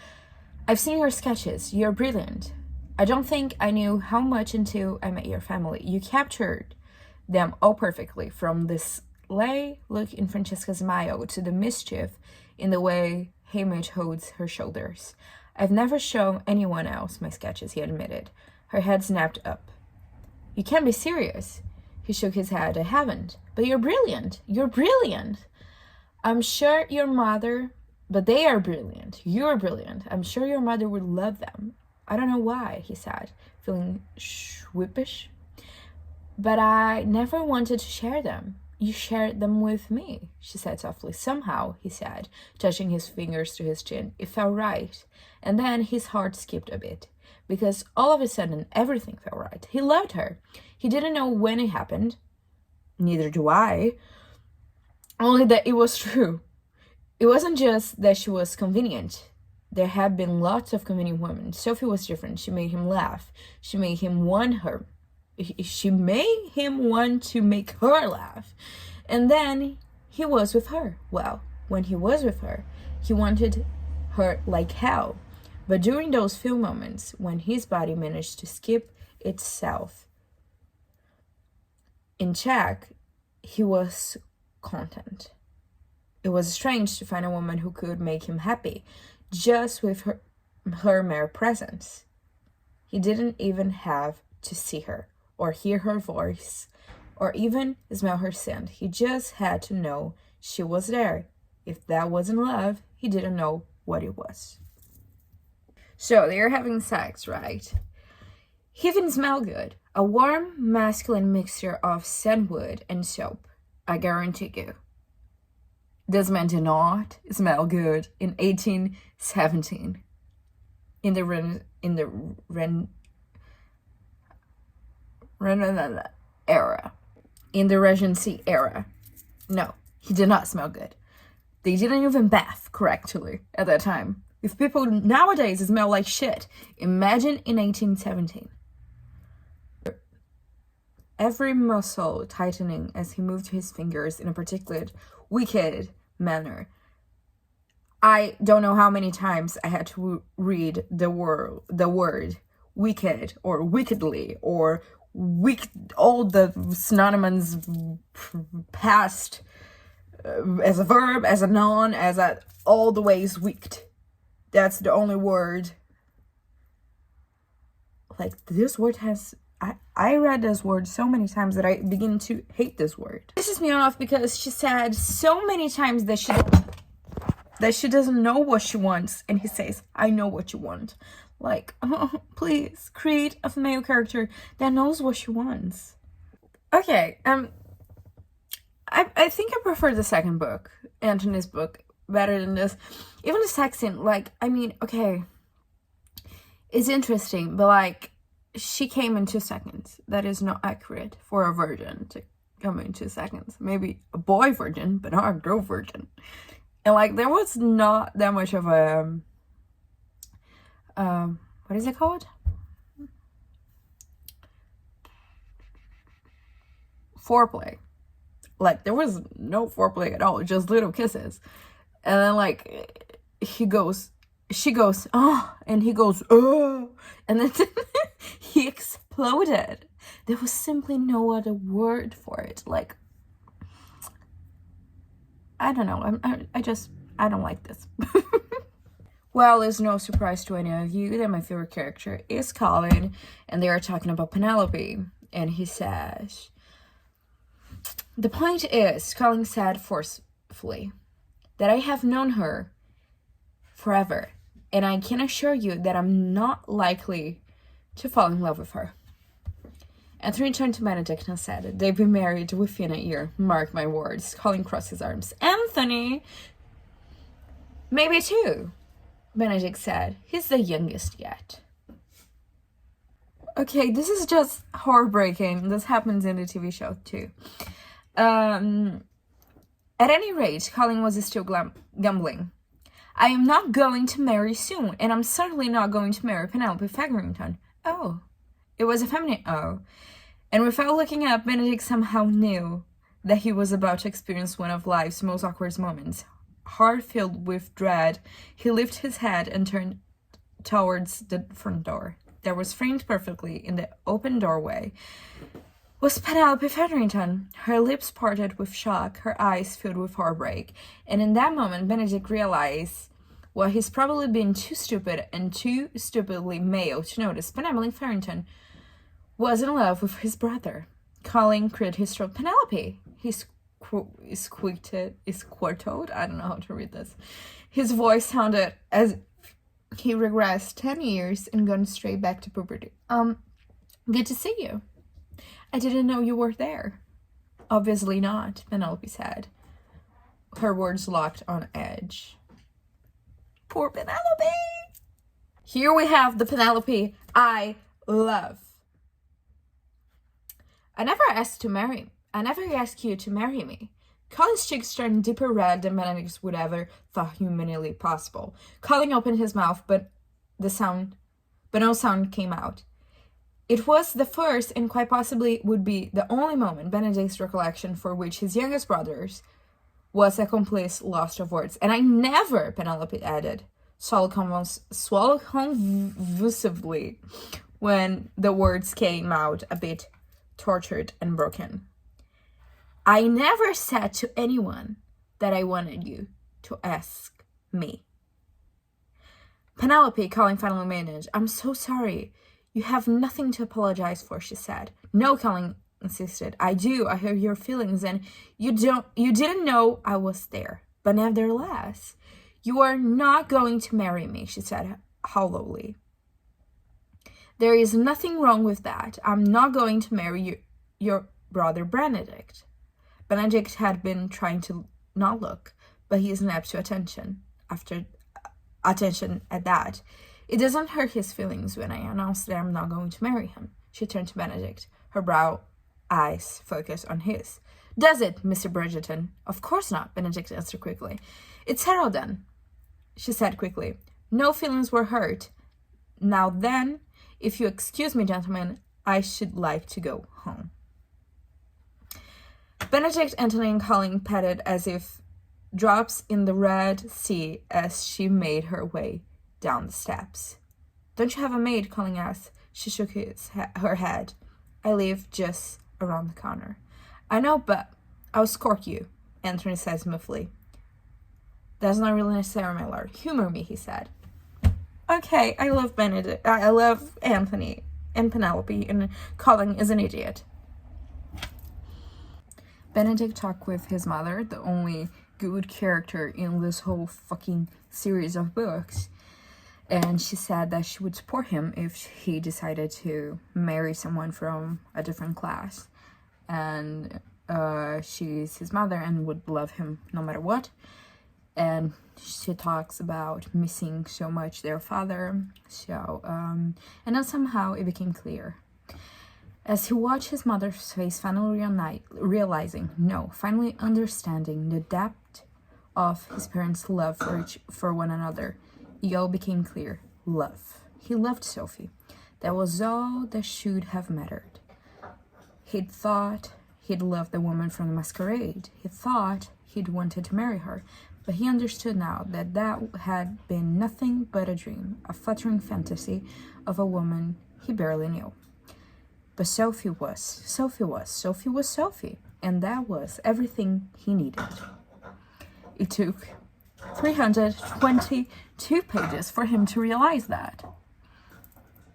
I've seen your sketches. You're brilliant. I don't think I knew how much until I met your family. You captured them all perfectly, from this lay look in Francesca's smile to the mischief in the way Hamish holds her shoulders. I've never shown anyone else my sketches, he admitted. Her head snapped up. You can't be serious. He shook his head. I haven't. But you're brilliant. You're brilliant. I'm sure your mother... But they are brilliant. You're brilliant. I'm sure your mother would love them. I don't know why, he said, feeling sheepish. But I never wanted to share them. You shared them with me, she said softly. Somehow, he said, touching his fingers to his chin. It felt right. And then his heart skipped a bit, because all of a sudden, everything felt right. He loved her. He didn't know when it happened. Neither do I. Only that it was true. It wasn't just that she was convenient. There had been lots of convenient women. Sophie was different. She made him laugh. She made him want her. She made him want to make her laugh. And then he was with her. Well, when he was with her, he wanted her like hell. But during those few moments when his body managed to skip itself in check, he was content. It was strange to find a woman who could make him happy just with her mere presence. He didn't even have to see her, or hear her voice, or even smell her scent. He just had to know she was there. If that wasn't love, he didn't know what it was. So they're having sex, right? He even smelled good. A warm, masculine mixture of sandalwood and soap. I guarantee you. This man did not smell good in 1817. In the era. In the Regency era. No, he did not smell good. They didn't even bath correctly at that time. If people nowadays smell like shit, imagine in 1817. Every muscle tightening as he moved his fingers in a particular wicked manner. I don't know how many times I had to read the word wicked or wickedly or all the synonyms past as a verb, as a noun, all the ways wicked. That's the only word. Like, this word has... I read this word so many times that I begin to hate this word. This pisses me off because she said so many times that she doesn't know what she wants. And he says, I know what you want. Like, oh, please, create a male character that knows what she wants. Okay, I think I prefer the second book, Anthony's book, better than this. Even the sex scene, like, I mean, okay, it's interesting, but like, she came in 2 seconds. That is not accurate for a virgin to come in 2 seconds. Maybe a boy virgin, but not a girl virgin. And like, there was not that much of a, what is it called? Foreplay. Like, there was no foreplay at all, just little kisses. And then like, she goes, oh, and he goes, oh, and then he exploded. There was simply no other word for it. Like, I don't know. I don't like this. Well, it's no surprise to any of you that my favorite character is Colin, and they are talking about Penelope. And he says, the point is, Colin said forcefully, that I have known her forever. And I can assure you that I'm not likely to fall in love with her. Anthony turned to Benedict and said, "They've been married within a year, mark my words." Colin crossed his arms. "Anthony! Maybe two," Benedict said. "He's the youngest yet." Okay, this is just heartbreaking. This happens in the TV show too. At any rate, Colin was still grumbling. "I am not going to marry soon, and I'm certainly not going to marry Penelope Featherington." Oh. It was a feminine oh. And without looking up, Benedict somehow knew that he was about to experience one of life's most awkward moments. Heart filled with dread, he lifted his head and turned towards the front door. There was framed perfectly in the open doorway was Penelope Featherington. Her lips parted with shock, her eyes filled with heartbreak, and in that moment Benedict realized what he's probably been too stupid and too stupidly male to notice. Penelope Featherington was in love with his brother. Colin cleared his throat. "Penelope!" He squirtled. I don't know how to read this. His voice sounded as he regressed 10 years and gone straight back to puberty. Good to see you. I didn't know you were there." "Obviously not," Penelope said, her words locked on edge. Poor Penelope! Here we have the Penelope I love. I never asked you to marry me." Colin's cheeks turned deeper red than Benedict's would ever thought humanly possible. Colin opened his mouth, but no sound came out. It was the first and quite possibly would be the only moment Benedict's recollection for which his youngest brother's was a complete loss of words. "And I never," Penelope added, swallowed convulsively when the words came out a bit tortured and broken. "I never said to anyone that I wanted you to ask me." "Penelope," Colin finally managed, "I'm so sorry. You have nothing to apologize for," she said. "No," Colin insisted. "I do. I hear your feelings, and you didn't know I was there. But nevertheless, you are not going to marry me," she said hollowly. "There is nothing wrong with that. I'm not going to marry your brother Benedict." Benedict had been trying to not look, but he snapped to attention at that. "It doesn't hurt his feelings when I announce that I'm not going to marry him." She turned to Benedict, her brown eyes focused on his. "Does it, Mr. Bridgeton?" "Of course not," Benedict answered quickly. "It's settled then," she said quickly. "No feelings were hurt. Now then, if you excuse me, gentlemen, I should like to go home." Benedict, Anthony, and Colin patted as if drops in the Red Sea as she made her way down the steps. "Don't you have a maid?" Colin asked. She shook her head. "I live just around the corner." "I know, but I'll escort you," Anthony said smoothly. "That's not really necessary, my lord. Humor me," he said. Okay, I love Benedict. I love Anthony and Penelope, and Colin is an idiot. Benedict talked with his mother, the only good character in this whole fucking series of books. And she said that she would support him if he decided to marry someone from a different class. And she's his mother and would love him no matter what. And she talks about missing so much their father. So, and then somehow it became clear. As he watched his mother's face, finally finally understanding the depth of his parents' love for one another, it all became clear. Love. He loved Sophie. That was all that should have mattered. He'd thought he'd loved the woman from the masquerade. He thought he'd wanted to marry her. But he understood now that that had been nothing but a dream, a fluttering fantasy of a woman he barely knew. But Sophie was Sophie, and that was everything he needed. It took 322 pages for him to realize that.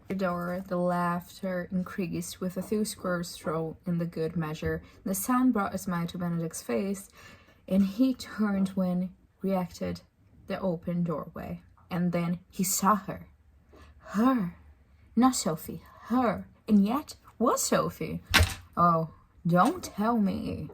The door, the laughter increased with a few squares thrown in the good measure. The sound brought a smile to Benedict's face, and he turned when reacted the open doorway. And then he saw her. Her. Not Sophie. Her. And yet, was Sophie? Oh, don't tell me.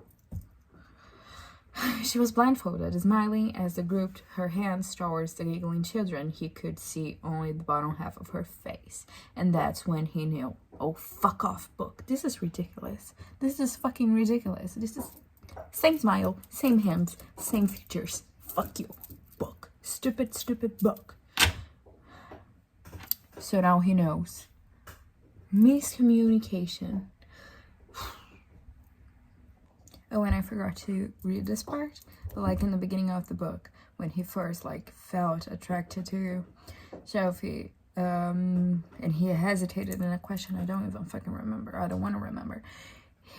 She was blindfolded, smiling as they grouped her hands towards the giggling children. He could see only the bottom half of her face, and that's when he knew. Oh, fuck off, book. This is ridiculous. This is fucking ridiculous. This is same smile, same hands, same features. Fuck you, book. Stupid, stupid book. So now he knows. Miscommunication. Oh, and I forgot to read this part, but like in the beginning of the book, when he first like felt attracted to Sophie, and he hesitated in a question I don't even fucking remember. I don't want to remember.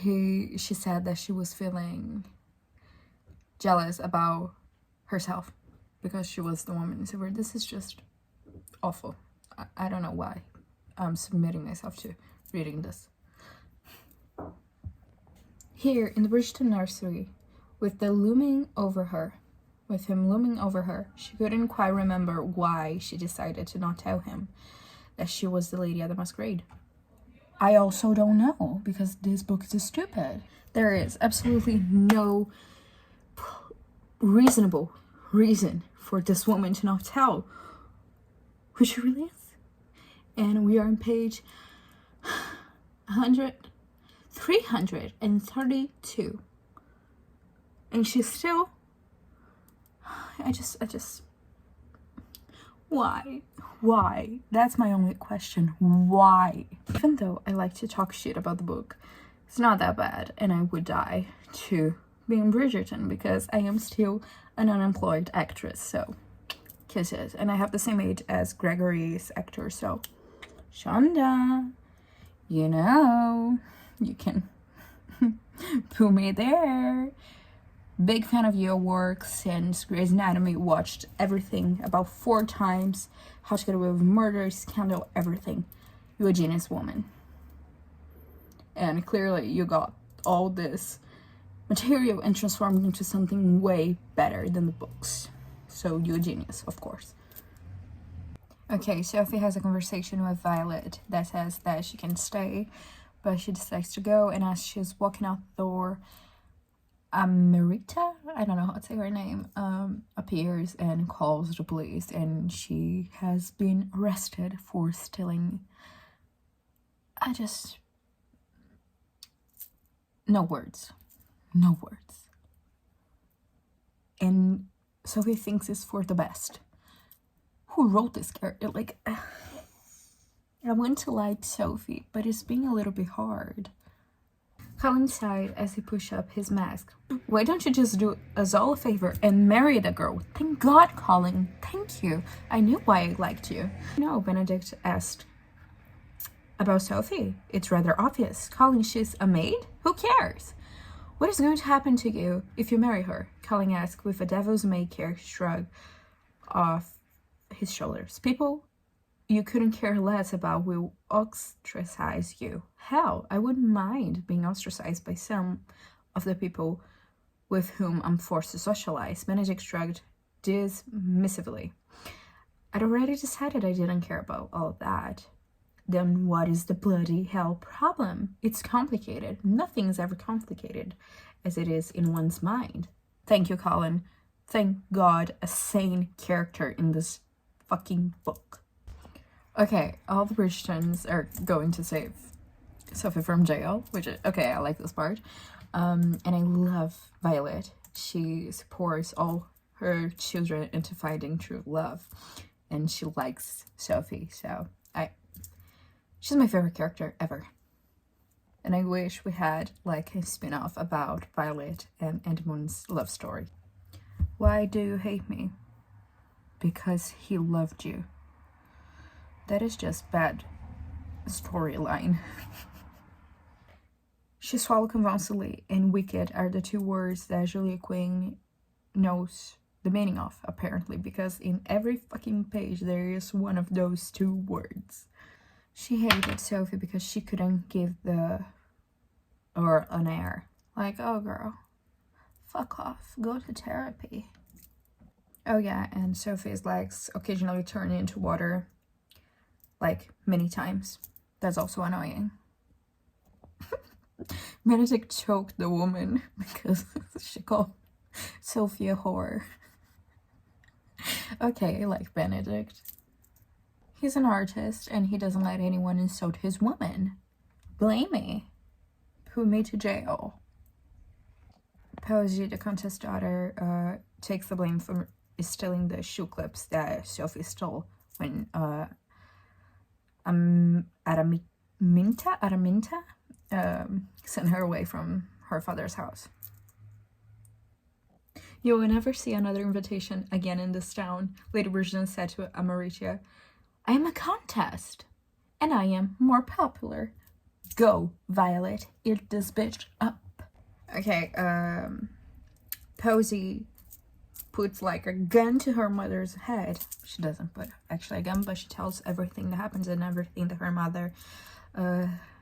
She said that she was feeling jealous about herself because she was the woman. So this is just awful. I don't know why I'm submitting myself to reading this. Here in the Bridgeton nursery, with him looming over her, she couldn't quite remember why she decided to not tell him that she was the lady at the masquerade. I also don't know, because this book is stupid. There is absolutely no reasonable reason for this woman to not tell who she really is. And we are on page 332, and she's still, I just why that's my only question. Why? Even though I like to talk shit about the book, it's not that bad, and I would die to be in Bridgerton because I am still an unemployed actress. So kisses, and I have the same age as Gregory's actor, so Shonda, you know, you can put me there. Big fan of your work since Grey's Anatomy. Watched everything about 4 times. How to Get Away with Murder, Scandal, everything. You're a genius woman. And clearly you got all this material and transformed into something way better than the books. So you're a genius, of course. Okay, Sophie has a conversation with Violet that says that she can stay, but she decides to go, and as she's walking out the door, Marita, I don't know how to say her name, appears and calls the police, and she has been arrested for stealing. No words. And Sophie thinks it's for the best. Who wrote this character? Like, I want to like Sophie, but it's being a little bit hard. Colin sighed as he pushed up his mask. Why don't you just do us all a favor and marry the girl? Thank God, Colin. Thank you. I knew why I liked you. No, Benedict asked. About Sophie? It's rather obvious. Colin, she's a maid? Who cares? What is going to happen to you if you marry her? Colin asked with a devil's may-care shrug off his shoulders. People you couldn't care less about will ostracize you. Hell, I wouldn't mind being ostracized by some of the people with whom I'm forced to socialize. Benedict shrugged dismissively. I'd already decided I didn't care about all of that. Then what is the bloody hell problem? It's complicated. Nothing's ever complicated as it is in one's mind. Thank you, Colin. Thank God, a sane character in this fucking book. Okay, all the Bridgetons are going to save Sophie from jail, which is, okay, I like this part. And I love Violet. She supports all her children into finding true love. And she likes Sophie, so she's my favorite character ever. And I wish we had like a spin-off about Violet and Edmund's love story. Why do you hate me? Because he loved you. That is just bad storyline. She swallowed convulsively, and wicked are the 2 words that Julia Quinn knows the meaning of, apparently, because in every fucking page there is one of those 2 words. She hated Sophie because she couldn't give an air. Like, oh girl, fuck off, go to therapy. Oh yeah, and Sophie's legs occasionally turn into water, like many times. That's also annoying. Benedict choked the woman because she called Sophie a whore. Okay, I like Benedict. He's an artist and he doesn't let anyone insult his woman. Blame me. Put me to jail. Posey, the Countess' daughter, takes the blame for stealing the shoe clips that Sophie stole when Araminta sent her away from her father's house. You will never see another invitation again in this town, Lady Bridgerton said to Amaritia. I am a contest, and I am more popular. Go, Violet, eat this bitch up. Okay, Posey puts like a gun to her mother's head. She doesn't put actually a gun, but she tells everything that happens and everything that her mother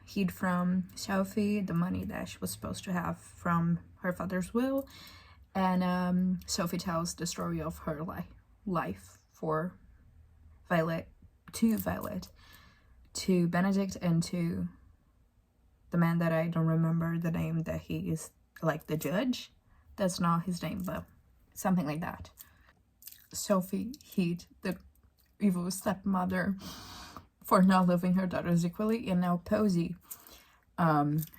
hid from Sophie, the money that she was supposed to have from her father's will. And Sophie tells the story of her life for Violet, to Benedict, and to the man that I don't remember the name, that he is like the judge. That's not his name, but something like that. Sophie hid the evil stepmother for not loving her daughters equally, and now Posey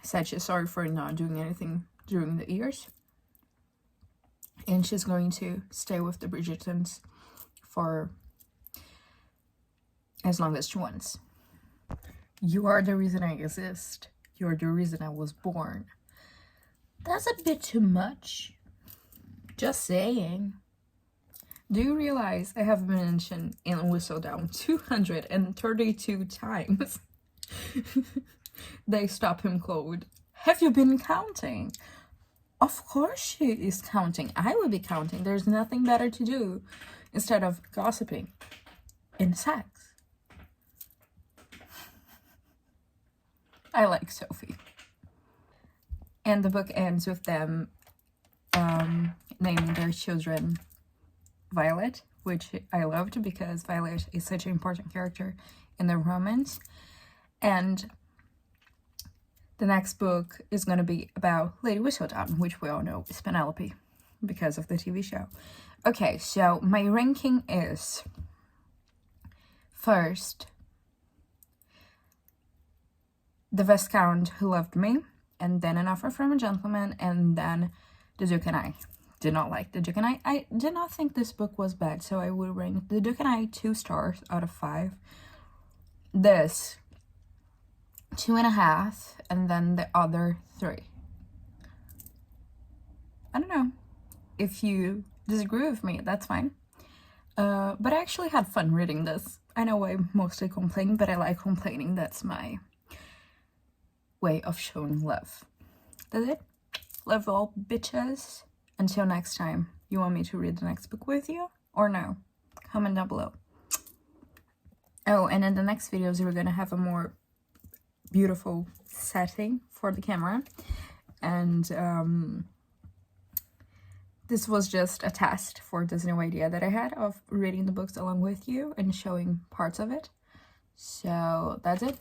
said she's sorry for not doing anything during the years. And she's going to stay with the Bridgetons for as long as she wants. You are the reason I exist. You're the reason I was born. That's a bit too much. Just saying. Do you realize I have been mentioned in Whistledown 232 times? They stop him cold. Have you been counting? Of course she is counting. I will be counting. There's nothing better to do instead of gossiping and sex. I like Sophie. And the book ends with them naming their children Violet, which I loved because Violet is such an important character in the romance. And the next book is going to be about Lady Whistledown, which we all know is Penelope because of the TV show. Okay, so my ranking is first, The Viscond Who Loved Me, and then An Offer from a Gentleman, and then The Duke and I. Did not like The Duke and I did not think this book was bad, so I would rank The Duke and I 2 stars out of 5. This 2.5, and then the other 3. I don't know. If you disagree with me, that's fine. But I actually had fun reading this. I know I mostly complain, but I like complaining. That's my way of showing love. That's it. Love all, bitches. Until next time. You want me to read the next book with you? Or no? Comment down below. Oh, and in the next videos, we're gonna have a more beautiful setting for the camera. And this was just a test for this new idea that I had of reading the books along with you and showing parts of it. So that's it.